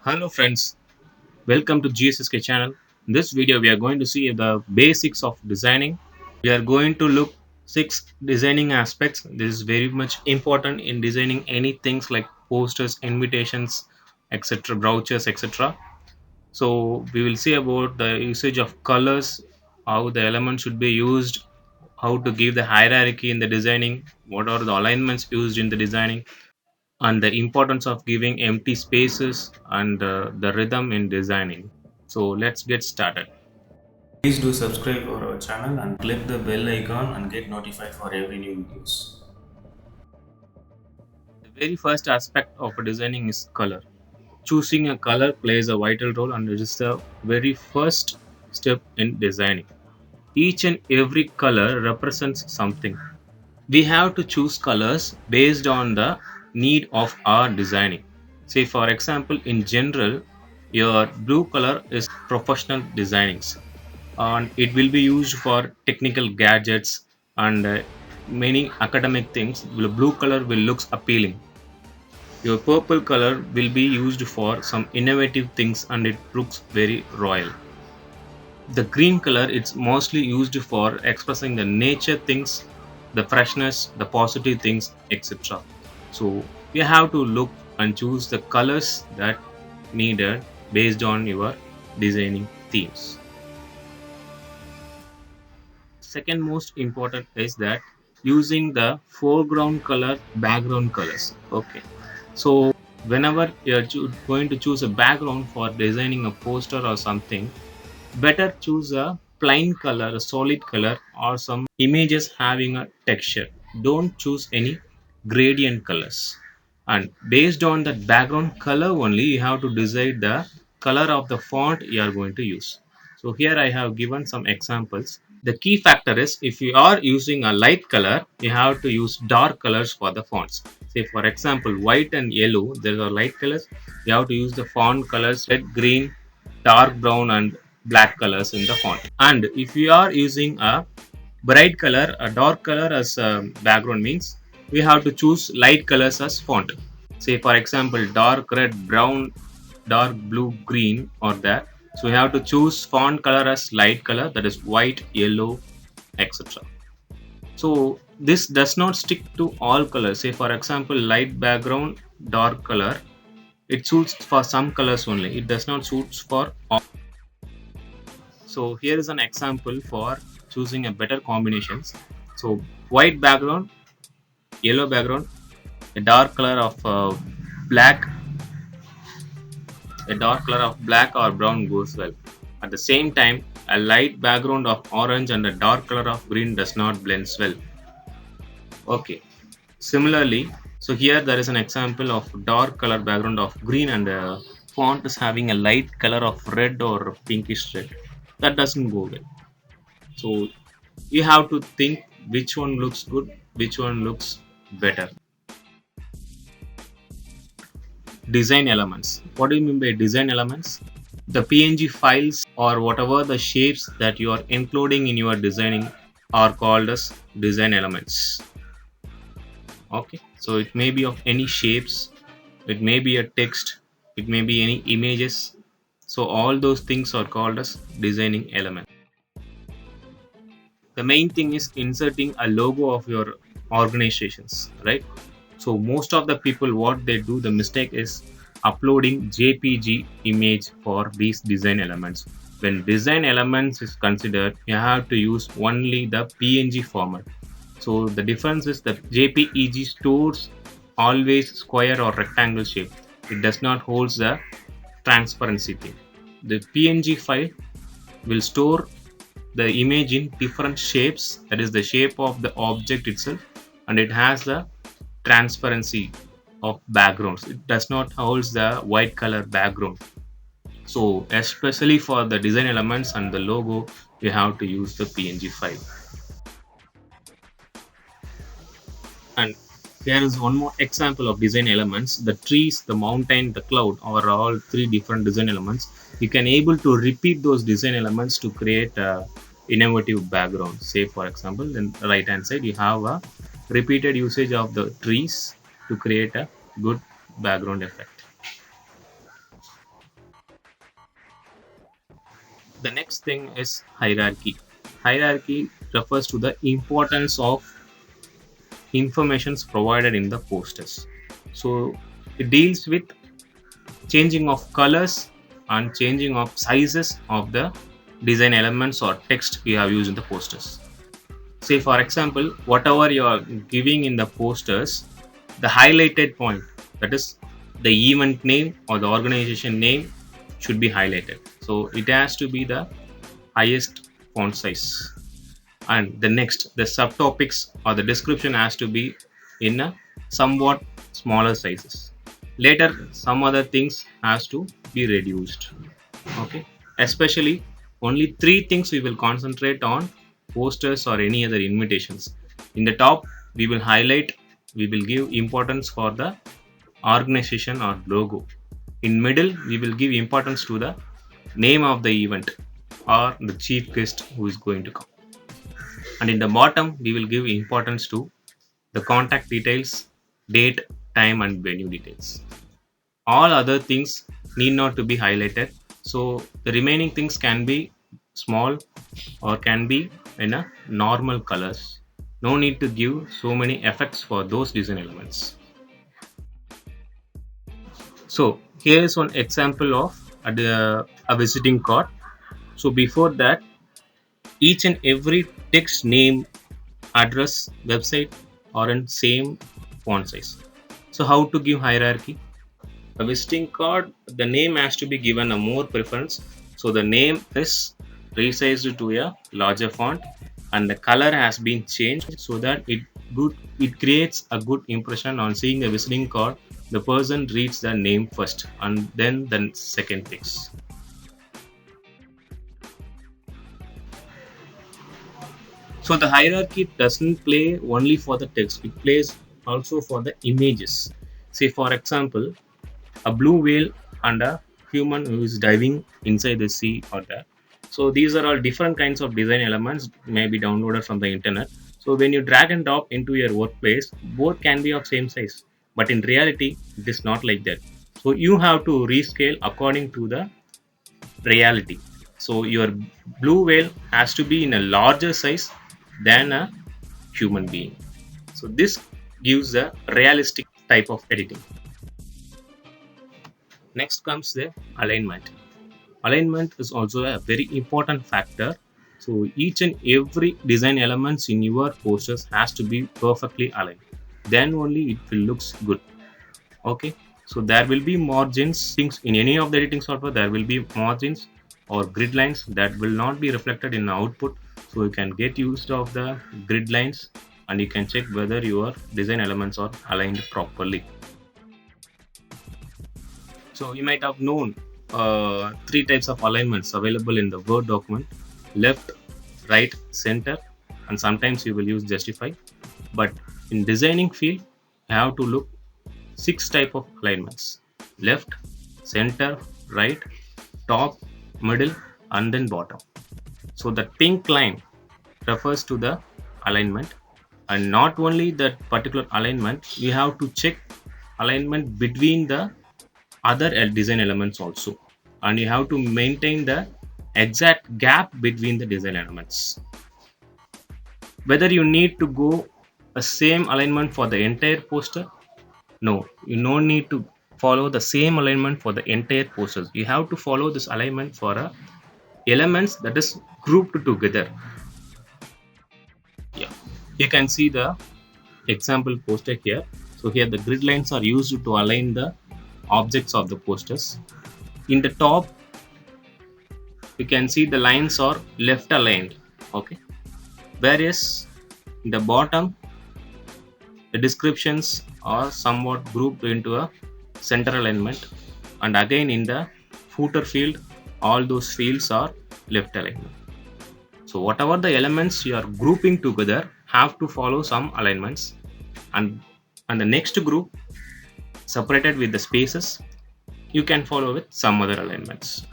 Hello friends, welcome to GSSK channel. In this video we are going to see the basics of designing. We are going to look six designing aspects. This is very much important in designing any things like posters, invitations, etc., brochures, etc. So we will see about the usage of colors, how the elements should be used, how to give the hierarchy in the designing, what are the alignments used in the designing, and the importance of giving empty spaces and the rhythm in designing. So let's get started. Please do subscribe for our channel and click the bell icon and get notified for every new videos. The very first aspect of designing is color. Choosing a color plays a vital role and it is the very first step in designing. Each and every color represents something. We have to choose colors based on the need of our designing. Say for example, in general, your blue color is professional designings and it will be used for technical gadgets and many academic things. The blue color will looks appealing. Your purple color will be used for some innovative things and it looks very royal. The green color it's mostly used for expressing the nature things, the freshness, the positive things, etc. So you have to look and choose the colors that needed based on your designing themes. Second most important is that using the foreground color, background colors. Okay, so whenever you're going to choose a background for designing a poster or something, better choose a plain color, a solid color, or some images having a texture. Don't choose any gradient colors. And based on that background color only, you have to decide the color of the font you are going to use. So here I have given some examples. The key factor is if you are using a light color, you have to use dark colors for the fonts. Say for example, white and yellow, there are light colors. You have to use the font colors red, green, dark brown and black colors in the font. And if you are using a bright color, a dark color as a background means we have to choose light colors as font. Say for example, dark red, brown, dark blue, green or there. So we have to choose font color as light color, that is white, yellow, etc. So this does not stick to all colors. Say for example, light background, dark color. It suits for some colors only. It does not suit for all. So here is an example for choosing a better combinations. So white background, yellow background, a dark color of black, a dark color of black or brown goes well. At the same time, a light background of orange and a dark color of green does not blend well. Okay. Similarly, so here there is an example of dark color background of green and font is having a light color of red or pinkish red. That doesn't go well. So you have to think which one looks good, which one looks better. Design elements. What do you mean by design elements? The PNG files or whatever the shapes that you are including in your designing are called as design elements. Okay, so it may be of any shapes, it may be a text, it may be any images. So all those things are called as designing elements. The main thing is inserting a logo of your organizations, right? So most of the people what they do the mistake is uploading jpg image for these design elements. When design elements is considered, you have to use only the png format. So the difference is that jpeg stores always square or rectangle shape. It does not hold the transparency thing. The png file will store the image in different shapes, that is the shape of the object itself, and it has the transparency of backgrounds. It does not hold the white color background. So especially for the design elements and the logo, you have to use the png file. And there is one more example of design elements. The trees, the mountain, the cloud are all three different design elements. You can able to repeat those design elements to create a innovative background. Say for example, in the right hand side you have a repeated usage of the trees to create a good background effect. The next thing is hierarchy. Hierarchy refers to the importance of informations provided in the posters. So it deals with changing of colors and changing of sizes of the design elements or text we have used in the posters. Say for example, whatever you are giving in the posters, the highlighted point, that is the event name or the organization name, should be highlighted. So it has to be the highest font size. And the next, the subtopics or the description has to be in a somewhat smaller sizes. Later, some other things has to be reduced. Okay, especially only three things we will concentrate on: posters or any other invitations. In the top, we will highlight, we will give importance for the organization or logo. In middle, we will give importance to the name of the event or the chief guest who is going to come. And in the bottom, we will give importance to the contact details, date, time, and venue details. All other things need not to be highlighted. So the remaining things can be small or can be in a normal colors. No need to give so many effects for those design elements. So here is one example of a visiting card. So before that, each and every text name, address, website are in same font size. So how to give hierarchy? A visiting card, the name has to be given a more preference. So the name is resized to a larger font and the color has been changed so that it creates a good impression on seeing a visiting card. The person reads the name first and then the second things. So the hierarchy doesn't play only for the text, it plays also for the images. Say for example, a blue whale and a human who is diving inside the sea or that. So these are all different kinds of design elements may be downloaded from the internet. So when you drag and drop into your workplace, both can be of same size, but in reality it is not like that. So you have to rescale according to the reality. So your blue whale has to be in a larger size than a human being. So this gives a realistic type of editing. Next comes the alignment. Alignment is also a very important factor. So each and every design elements in your posters has to be perfectly aligned. Then only it will looks good. Okay. So there will be margins. Things in any of the editing software, there will be margins or grid lines that will not be reflected in the output. So you can get used of the grid lines and you can check whether your design elements are aligned properly. So you might have known three types of alignments available in the Word document: left, right, center, and sometimes you will use justify. But in designing field, you have to look six type of alignments: left, center, right, top, middle, and then bottom. So the pink line refers to the alignment, and not only that particular alignment, we have to check alignment between the other design elements also, and you have to maintain the exact gap between the design elements. Whether you need to go a same alignment for the entire poster, no, you no need to follow the same alignment for the entire posters. You have to follow this alignment for a elements that is grouped together. Yeah, you can see the example poster here. So here the grid lines are used to align the objects of the posters. In the top, you can see the lines are left aligned. Okay, whereas in the bottom, the descriptions are somewhat grouped into a center alignment, and again in the footer field, all those fields are left alignment. So whatever the elements you are grouping together have to follow some alignments, and the next group separated with the spaces, you can follow with some other alignments.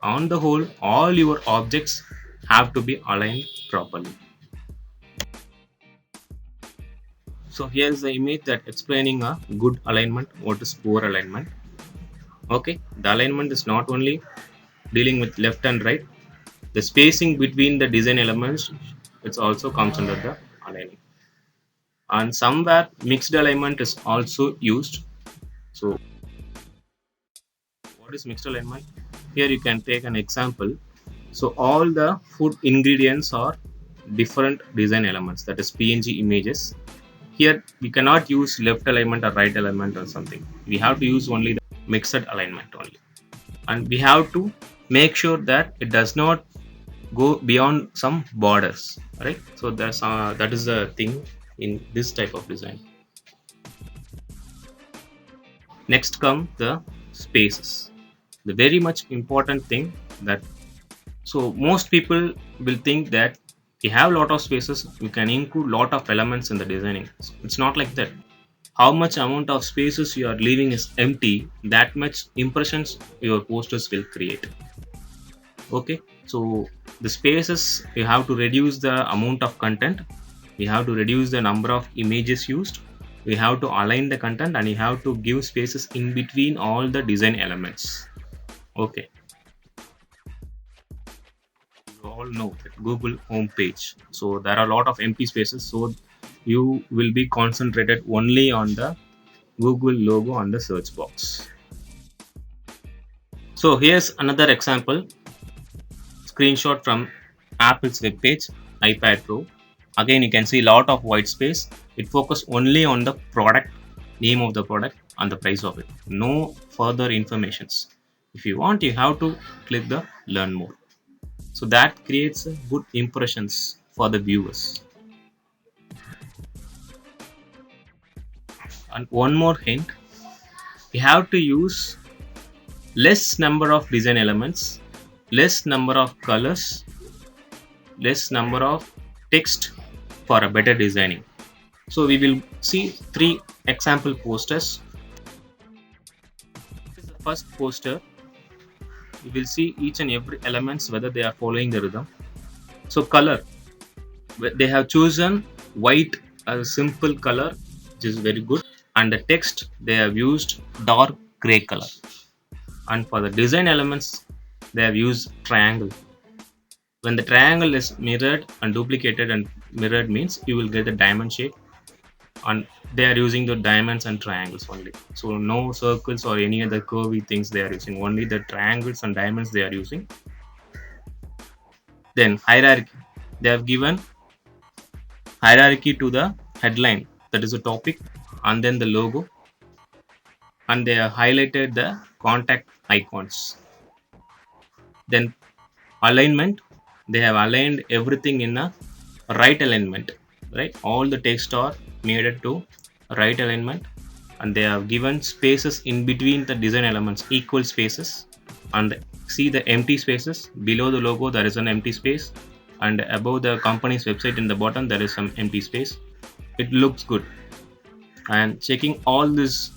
On the whole, all your objects have to be aligned properly. So here is the image that explaining a good alignment, what is poor alignment. Okay, the alignment is not only dealing with left and right, The spacing between the design elements, it also comes under the aligning. And somewhere mixed alignment is also used. So what is mixed alignment? Here you can take an example. So all the food ingredients are different design elements, that is PNG images. Here we cannot use left alignment or right alignment or something. We have to use only the mixed alignment only, and we have to make sure that it does not go beyond some borders, right? So that is the thing in this type of design. Next come the spaces, the very much important thing. That so most people will think that we have a lot of spaces, we can include lot of elements in the designing. So it's not like that. How much amount of spaces you are leaving is empty, that much impressions your posters will create. Okay, so the spaces, you have to reduce the amount of content, you have to reduce the number of images used, you have to align the content, and you have to give spaces in between all the design elements. Okay, you all know that Google homepage, so there are a lot of empty spaces, so you will be concentrated only on the Google logo on the search box. So here's another example screenshot from Apple's web page, iPad Pro. Again, you can see a lot of white space. It focuses only on the product, name of the product, and the price of it. No further informations. If you want, you have to click the learn more. So that creates good impressions for the viewers. And one more hint, we have to use less number of design elements, less number of colors, less number of text for a better designing. So we will see 3 example posters. This is the first poster. You will see each and every elements whether they are following the rhythm. So color, they have chosen white as a simple color, which is very good, and the text they have used dark gray color. And for the design elements, they have used triangle. When the triangle is mirrored and duplicated, and mirrored means you will get the diamond shape, and they are using the diamonds and triangles only. So no circles or any other curvy things they are using, only the triangles and diamonds they are using. Then hierarchy, they have given hierarchy to the headline, that is a topic, and then the logo, and they have highlighted the contact icons. Then alignment, they have aligned everything in a right alignment, right? All the text are made to right alignment, and they have given spaces in between the design elements, equal spaces. And see the empty spaces below the logo, there is an empty space, and above the company's website in the bottom there is some empty space. It looks good. And checking all this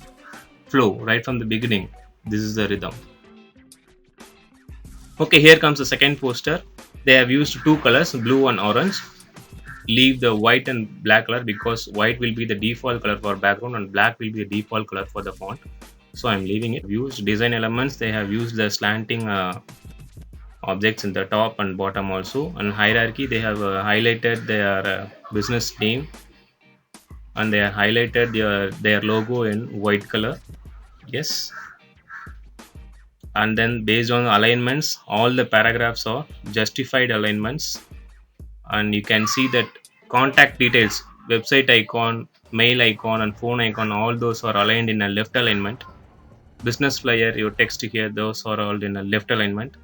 flow right from the beginning, this is the rhythm. Okay, here comes the second poster. They have used 2 colors, blue and orange. Leave the white and black color because white will be the default color for background and black will be the default color for the font. So I'm leaving it. Used design elements, they have used the slanting objects in the top and bottom also. And hierarchy, they have highlighted their business name, and they have highlighted their logo in white color. Yes. And then based on alignments, all the paragraphs are justified alignments, and you can see that contact details, website icon, mail icon, and phone icon, all those are aligned in a left alignment. Business flyer, your text here, those are all in a left alignment.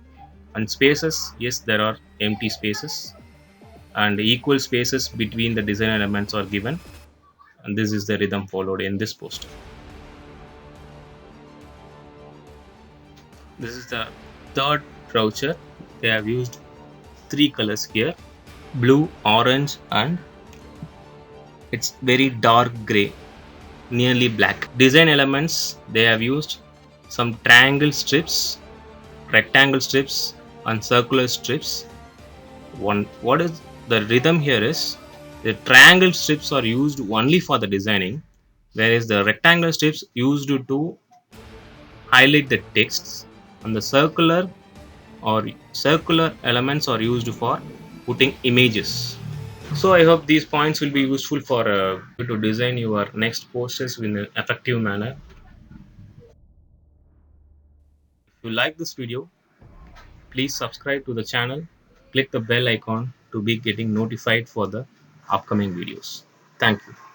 And spaces, yes, there are empty spaces, and equal spaces between the design elements are given, and this is the rhythm followed in this poster. This is the third brochure. They have used 3 colors here, blue, orange, and it's very dark gray, nearly black. Design elements, they have used some triangle strips, rectangle strips, and circular strips. What is the rhythm here is, the triangle strips are used only for the designing, whereas the rectangle strips used to highlight the texts, and the circular or circular elements are used for putting images. So I hope these points will be useful for you to design your next posters in an effective manner. If you like this video, please subscribe to the channel, click the bell icon to be getting notified for the upcoming videos. Thank you.